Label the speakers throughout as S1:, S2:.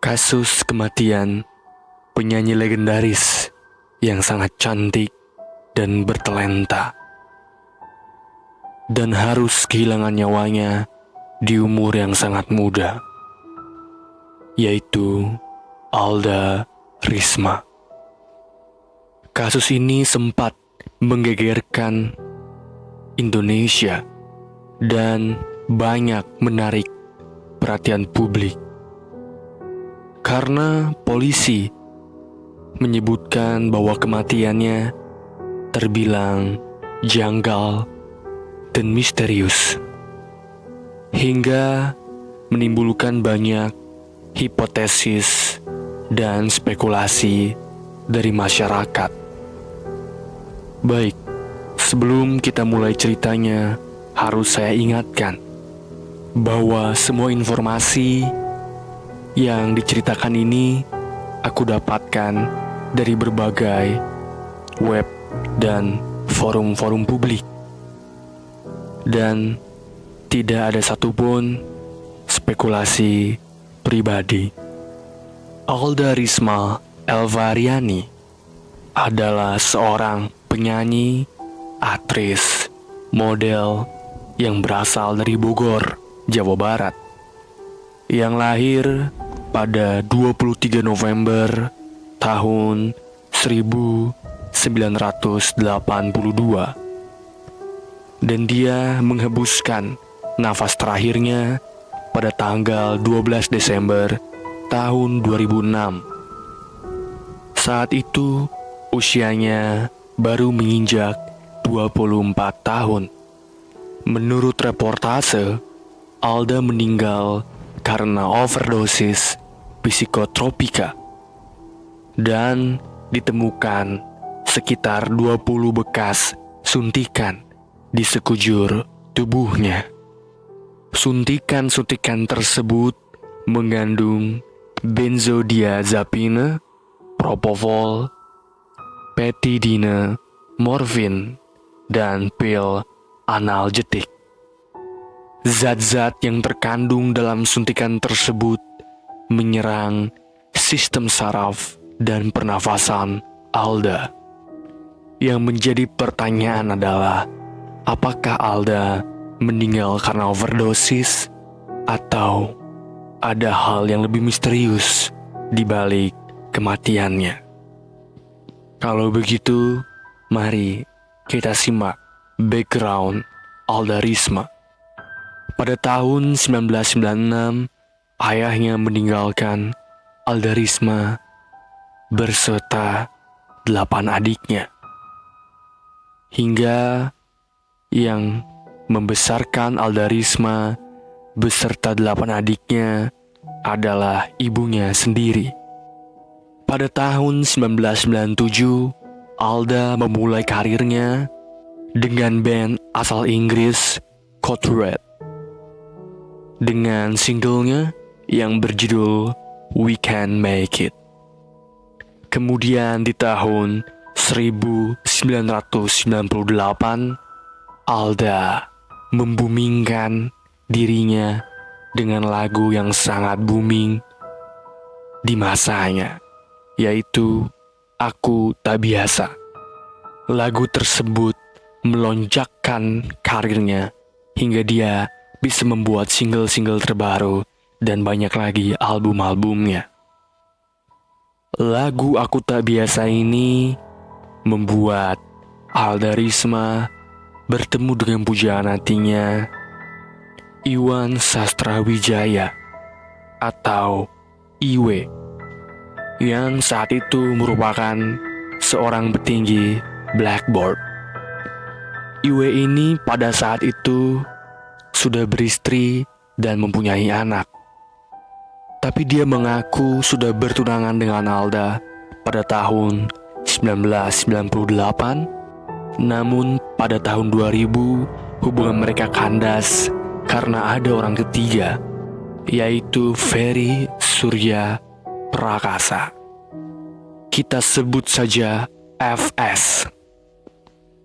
S1: Kasus kematian penyanyi legendaris yang sangat cantik dan bertalenta, dan harus kehilangan nyawanya di umur yang sangat muda, yaitu Alda Risma. Kasus ini sempat menggegerkan Indonesia dan banyak menarik perhatian publik karena polisi menyebutkan bahwa kematiannya terbilang janggal dan misterius, hingga menimbulkan banyak hipotesis dan spekulasi dari masyarakat. Baik, sebelum kita mulai ceritanya, harus saya ingatkan bahwa semua informasi yang diceritakan ini aku dapatkan dari berbagai web dan forum-forum publik, dan tidak ada satupun spekulasi pribadi. Alda Risma Elvariani adalah seorang penyanyi, aktris, model yang berasal dari Bogor, Jawa Barat, yang lahir pada 23 November tahun 1982, dan dia menghembuskan nafas terakhirnya pada tanggal 12 Desember tahun 2006. Saat itu usianya baru menginjak 24 tahun. Menurut reportase, Alda meninggal karena overdosis psikotropika, dan ditemukan sekitar 20 bekas suntikan di sekujur tubuhnya. Suntikan-suntikan tersebut mengandung benzodiazepine, propofol, petidine, morfin, dan pil analgetik. Zat-zat yang terkandung dalam suntikan tersebut menyerang sistem saraf dan pernafasan Alda. Yang menjadi pertanyaan adalah, apakah Alda meninggal karena overdosis atau ada hal yang lebih misterius di balik kematiannya? Kalau begitu, mari kita simak background Alda Risma. Pada tahun 1996, ayahnya meninggalkan Alda Risma berserta 8 adiknya. Hingga yang membesarkan Alda Risma beserta 8 adiknya adalah ibunya sendiri. Pada tahun 1997, Alda memulai karirnya dengan band asal Inggris Code Red, dengan singlenya yang berjudul We Can Make It. Kemudian di tahun 1998, Alda membumingkan dirinya dengan lagu yang sangat booming di masanya, yaitu Aku Tak Biasa. Lagu tersebut melonjakkan karirnya hingga dia bisa membuat single-single terbaru dan banyak lagi album-albumnya. Lagu Aku Tak Biasa ini membuat Alda Risma bertemu dengan pujaan hatinya, Iwan Sastrawijaya atau Iwe, yang saat itu merupakan seorang petinggi Blackboard. Iwe ini pada saat itu sudah beristri dan mempunyai anak. Tapi dia mengaku sudah bertunangan dengan Alda pada tahun 1998. Namun pada tahun 2000 hubungan mereka kandas karena ada orang ketiga, yaitu Ferry Surya Prakasa. Kita sebut saja FS.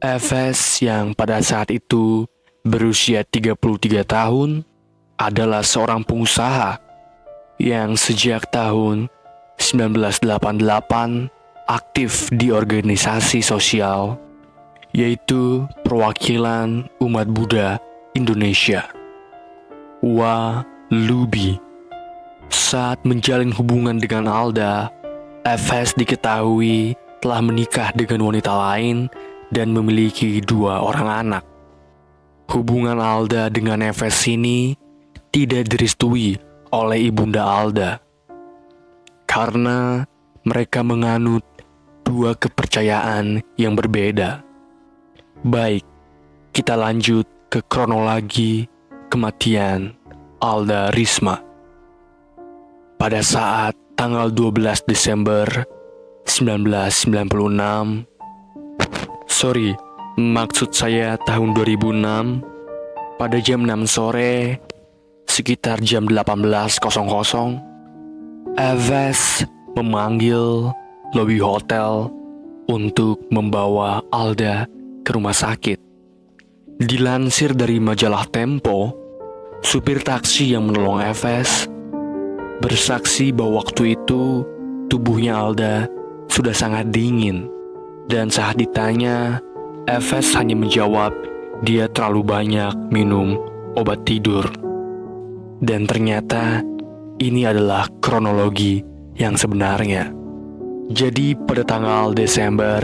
S1: FS yang pada saat itu berusia 33 tahun adalah seorang pengusaha yang sejak tahun 1988 aktif di organisasi sosial, yaitu Perwakilan Umat Buddha Indonesia, WALUBI. Saat menjalin hubungan dengan Alda, Efes diketahui telah menikah dengan wanita lain dan memiliki 2 orang anak. Hubungan Alda dengan Efes ini tidak direstui oleh ibunda Alda, karena mereka menganut 2 kepercayaan yang berbeda. Baik, kita lanjut ke kronologi kematian Alda Risma. Pada saat tanggal 12 Desember 1996, maksud saya tahun 2006, pada jam 6 sore, sekitar jam 18.00, Efes memanggil lobi hotel untuk membawa Alda ke rumah sakit. Dilansir dari majalah Tempo, supir taksi yang menolong Efes bersaksi bahwa waktu itu tubuhnya Alda sudah sangat dingin, dan saat ditanya, Efes hanya menjawab dia terlalu banyak minum obat tidur. Dan ternyata ini adalah kronologi yang sebenarnya. Jadi pada tanggal Desember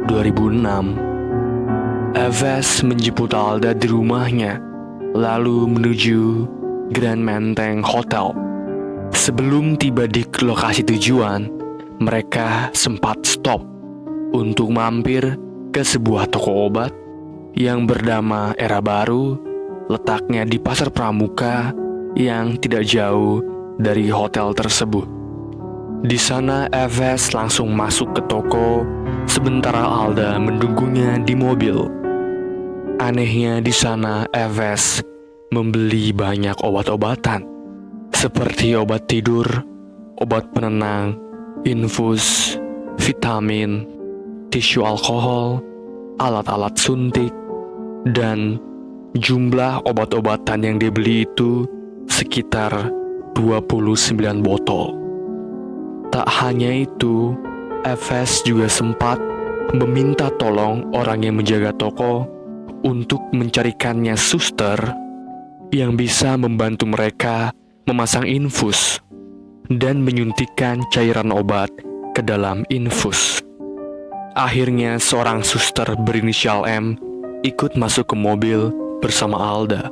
S1: 2006, Efes menjemput Alda di rumahnya, lalu menuju Grand Menteng Hotel. Sebelum tiba di lokasi tujuan, mereka sempat stop untuk mampir ke sebuah toko obat yang bernama Era Baru, letaknya di Pasar Pramuka yang tidak jauh dari hotel tersebut. Di sana Efes langsung masuk ke toko, sementara Alda menunggunya di mobil. Anehnya di sana Efes membeli banyak obat-obatan, seperti obat tidur, obat penenang, infus, vitamin, tisu alkohol, alat-alat suntik, dan jumlah obat-obatan yang dibeli itu sekitar 29 botol. Tak hanya itu, Efes juga sempat meminta tolong orang yang menjaga toko untuk mencarikannya suster yang bisa membantu mereka memasang infus dan menyuntikkan cairan obat ke dalam infus. Akhirnya seorang suster berinisial M ikut masuk ke mobil bersama Alda.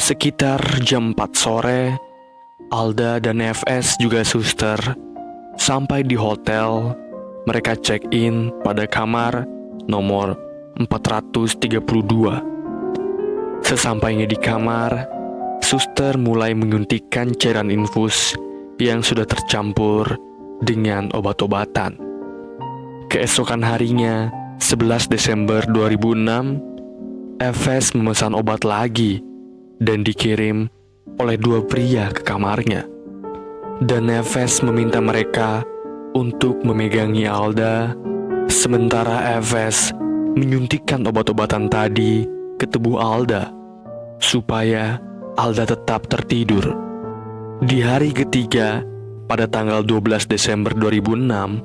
S1: Sekitar jam 4 sore, Alda dan Efes juga suster sampai di hotel. Mereka check-in pada kamar nomor 432. Sesampainya di kamar, suster mulai menyuntikkan cairan infus yang sudah tercampur dengan obat-obatan. Keesokan harinya, 11 Desember 2006, Efes memesan obat lagi dan dikirim oleh 2 pria ke kamarnya. Dan Efes meminta mereka untuk memegangi Alda, sementara Efes menyuntikkan obat-obatan tadi ke tubuh Alda, supaya Alda tetap tertidur. Di hari ketiga, pada tanggal 12 Desember 2006,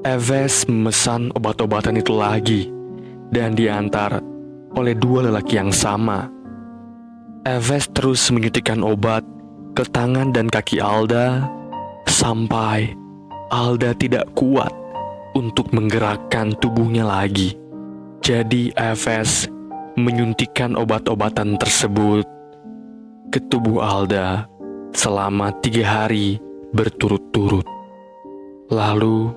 S1: Efes memesan obat-obatan itu lagi dan diantar oleh 2 lelaki yang sama. Efes terus menyuntikkan obat ke tangan dan kaki Alda sampai Alda tidak kuat untuk menggerakkan tubuhnya lagi. Jadi Efes menyuntikkan obat-obatan tersebut ke tubuh Alda selama 3 hari berturut-turut. Lalu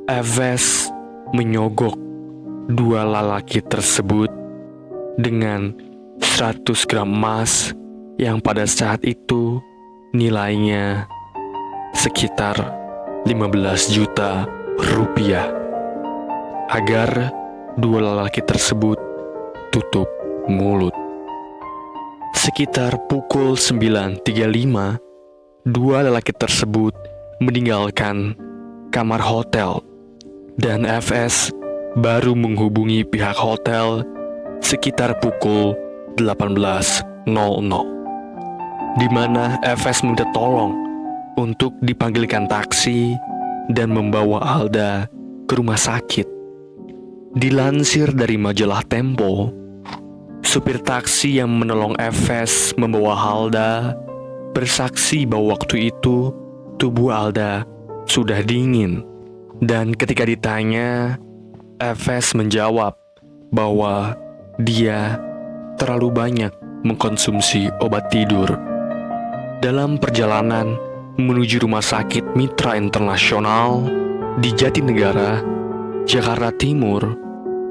S1: Efes menyogok 2 lelaki tersebut dengan 100 gram emas yang pada saat itu nilainya sekitar 15 juta rupiah, agar 2 lelaki tersebut tutup mulut. Sekitar pukul 9.35, 2 lelaki tersebut meninggalkan kamar hotel, dan Efes baru menghubungi pihak hotel sekitar pukul 18.00. di mana Efes minta tolong untuk dipanggilkan taksi dan membawa Alda ke rumah sakit. Dilansir dari majalah Tempo, supir taksi yang menolong Efes membawa Alda bersaksi bahwa waktu itu tubuh Alda sudah dingin. Dan ketika ditanya, Efes menjawab bahwa dia terlalu banyak mengkonsumsi obat tidur. Dalam perjalanan menuju rumah sakit Mitra Internasional di Jatinegara, Jakarta Timur,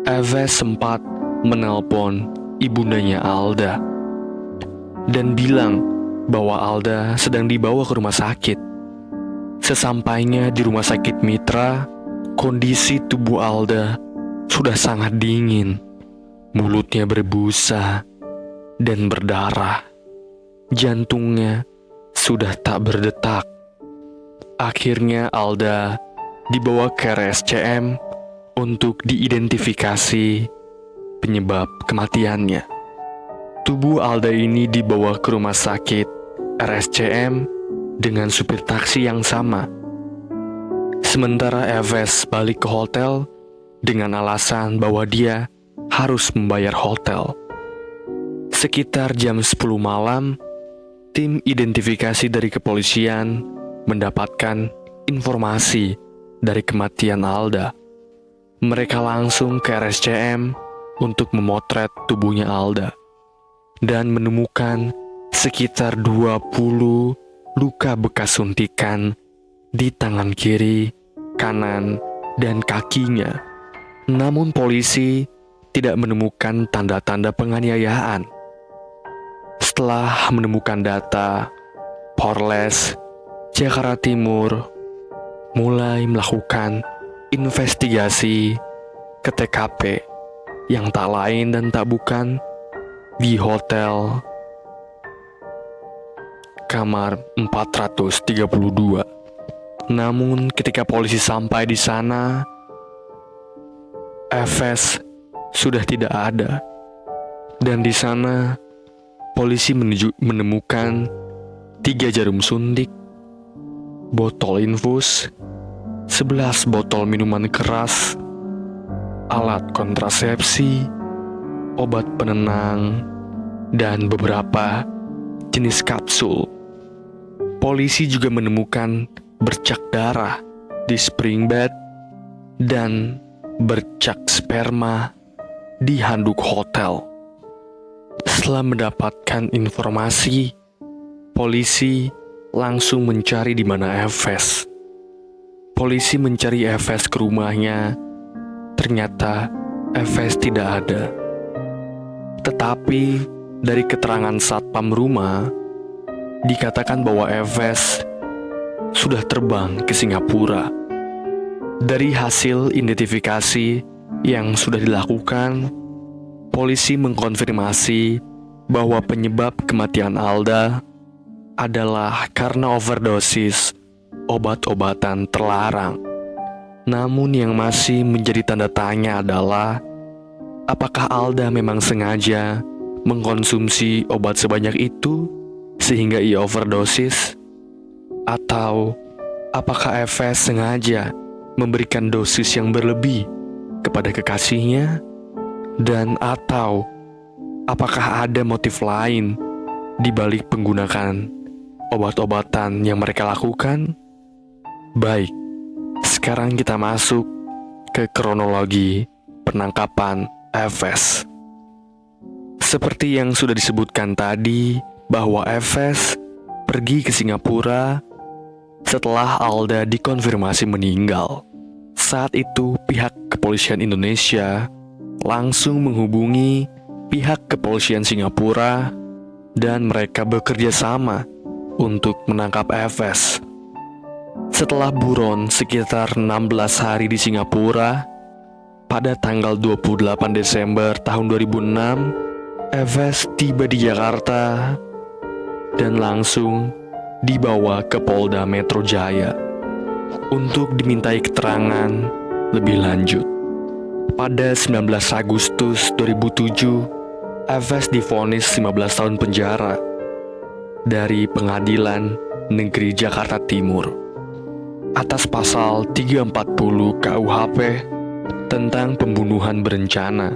S1: Efes sempat menelpon ibundanya Alda dan bilang bahwa Alda sedang dibawa ke rumah sakit. Sesampainya di rumah sakit Mitra, kondisi tubuh Alda sudah sangat dingin, mulutnya berbusa dan berdarah, jantungnya sudah tak berdetak. Akhirnya Alda dibawa ke RSCM untuk diidentifikasi penyebab kematiannya. Tubuh Alda ini dibawa ke rumah sakit RSCM dengan supir taksi yang sama. Sementara Efes balik ke hotel dengan alasan bahwa dia harus membayar hotel. Sekitar jam 10 malam, tim identifikasi dari kepolisian mendapatkan informasi dari kematian Alda. Mereka langsung ke RSCM untuk memotret tubuhnya Alda dan menemukan sekitar 20 luka bekas suntikan di tangan kiri, kanan, dan kakinya. Namun polisi tidak menemukan tanda-tanda penganiayaan. Setelah menemukan data, Polres Jakarta Timur mulai melakukan investigasi ke TKP yang tak lain dan tak bukan di hotel kamar 432. Namun ketika polisi sampai di sana, Efes sudah tidak ada. Dan di sana polisi menemukan 3 jarum suntik, botol infus, 11 botol minuman keras, alat kontrasepsi, obat penenang, dan beberapa jenis kapsul. Polisi juga menemukan bercak darah di spring bed dan bercak sperma di handuk hotel. Setelah mendapatkan informasi, polisi langsung mencari di mana Efes. Polisi mencari Efes ke rumahnya. Ternyata Efes tidak ada. Tetapi dari keterangan satpam rumah, dikatakan bahwa Efes sudah terbang ke Singapura. Dari hasil identifikasi yang sudah dilakukan, polisi mengkonfirmasi bahwa penyebab kematian Alda adalah karena overdosis obat-obatan terlarang. Namun yang masih menjadi tanda tanya adalah apakah Alda memang sengaja mengkonsumsi obat sebanyak itu sehingga ia overdosis, atau apakah Efes sengaja memberikan dosis yang berlebih kepada kekasihnya, dan atau apakah ada motif lain di balik penggunaan obat-obatan yang mereka lakukan? Baik, sekarang kita masuk ke kronologi penangkapan Efes. Seperti yang sudah disebutkan tadi, bahwa Efes pergi ke Singapura setelah Alda dikonfirmasi meninggal. Saat itu pihak kepolisian Indonesia langsung menghubungi pihak kepolisian Singapura dan mereka bekerja sama untuk menangkap Efes. Setelah buron sekitar 16 hari di Singapura, pada tanggal 28 Desember tahun 2006, Efes tiba di Jakarta dan langsung dibawa ke Polda Metro Jaya untuk dimintai keterangan lebih lanjut. Pada 19 Agustus 2007, Efes divonis 15 tahun penjara. dari Pengadilan Negeri Jakarta Timur atas pasal 340 KUHP tentang pembunuhan berencana.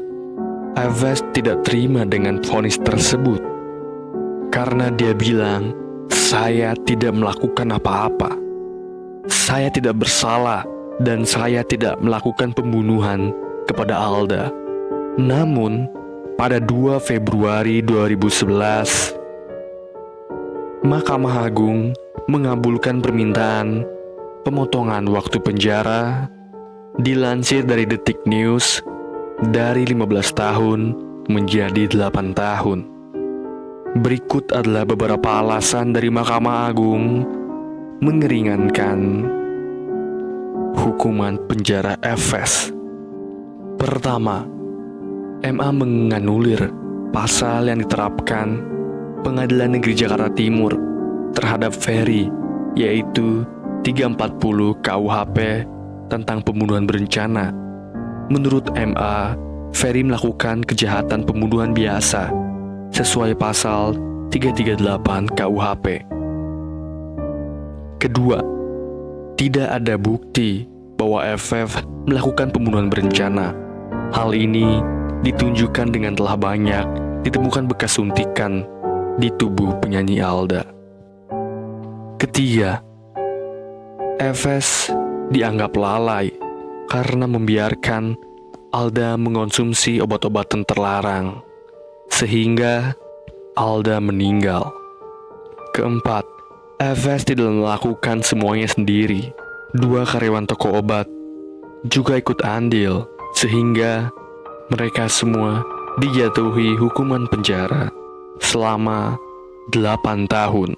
S1: Efes tidak terima dengan vonis tersebut karena dia bilang, "Saya tidak melakukan apa-apa. Saya tidak bersalah dan saya tidak melakukan pembunuhan kepada Alda." Namun, pada 2 Februari 2011, Mahkamah Agung mengabulkan permintaan pemotongan waktu penjara. Dilansir dari Detik News, dari 15 tahun menjadi 8 tahun. Berikut adalah beberapa alasan dari Mahkamah Agung mengeringankan hukuman penjara Efes. Pertama, MA menganulir pasal yang diterapkan Pengadilan Negeri Jakarta Timur terhadap Ferry, yaitu 340 KUHP tentang pembunuhan berencana. Menurut MA, Ferry melakukan kejahatan pembunuhan biasa sesuai pasal 338 KUHP. Kedua, tidak ada bukti bahwa FF melakukan pembunuhan berencana. Hal ini ditunjukkan dengan telah banyak ditemukan bekas suntikan di tubuh penyanyi Alda. Ketiga, FS dianggap lalai karena membiarkan Alda mengonsumsi obat-obatan terlarang, sehingga Alda meninggal. Keempat, FS tidak melakukan semuanya sendiri. 2 karyawan toko obat juga ikut andil, sehingga mereka semua dijatuhi hukuman penjara selama 8 tahun.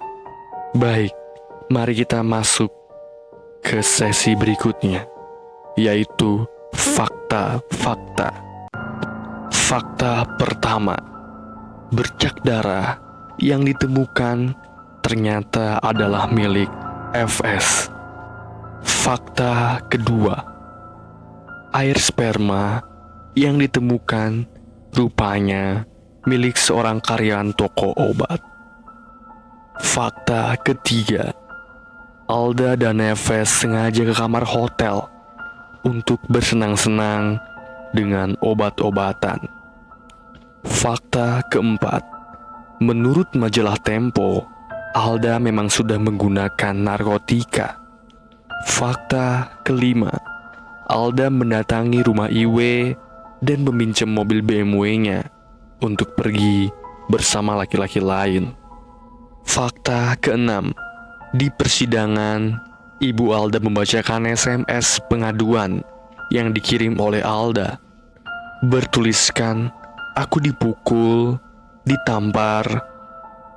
S1: Baik, mari kita masuk ke sesi berikutnya, yaitu fakta-fakta. Fakta pertama, bercak darah yang ditemukan ternyata adalah milik FS. Fakta kedua, air sperma yang ditemukan rupanya milik seorang karyawan toko obat. Fakta ketiga, Alda dan Efes sengaja ke kamar hotel untuk bersenang-senang dengan obat-obatan. Fakta keempat, menurut majalah Tempo, Alda memang sudah menggunakan narkotika. Fakta kelima, Alda mendatangi rumah Iwe dan meminjam mobil BMW-nya untuk pergi bersama laki-laki lain. Fakta keenam, di persidangan, Ibu Alda membacakan SMS pengaduan yang dikirim oleh Alda. Bertuliskan, "Aku dipukul, ditampar,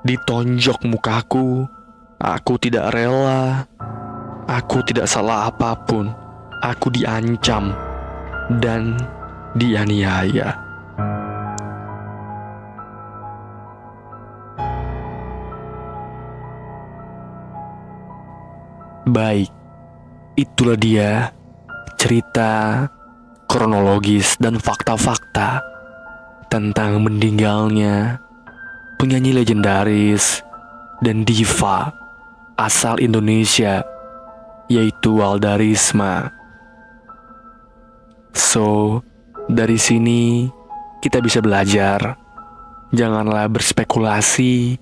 S1: ditonjok mukaku, aku tidak rela, aku tidak salah apapun, aku diancam, dan dianiaya." Baik, itulah dia cerita kronologis dan fakta-fakta tentang meninggalnya penyanyi legendaris dan diva asal Indonesia, yaitu Alda Risma. So, dari sini kita bisa belajar, janganlah berspekulasi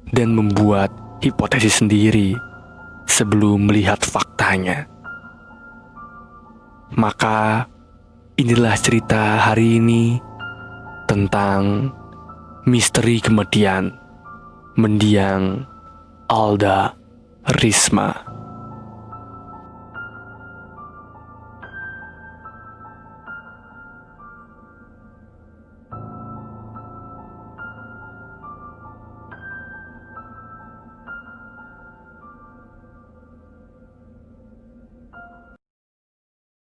S1: dan membuat hipotesis sendiri sebelum melihat faktanya. Maka inilah cerita hari ini tentang misteri kematian mendiang Alda Risma.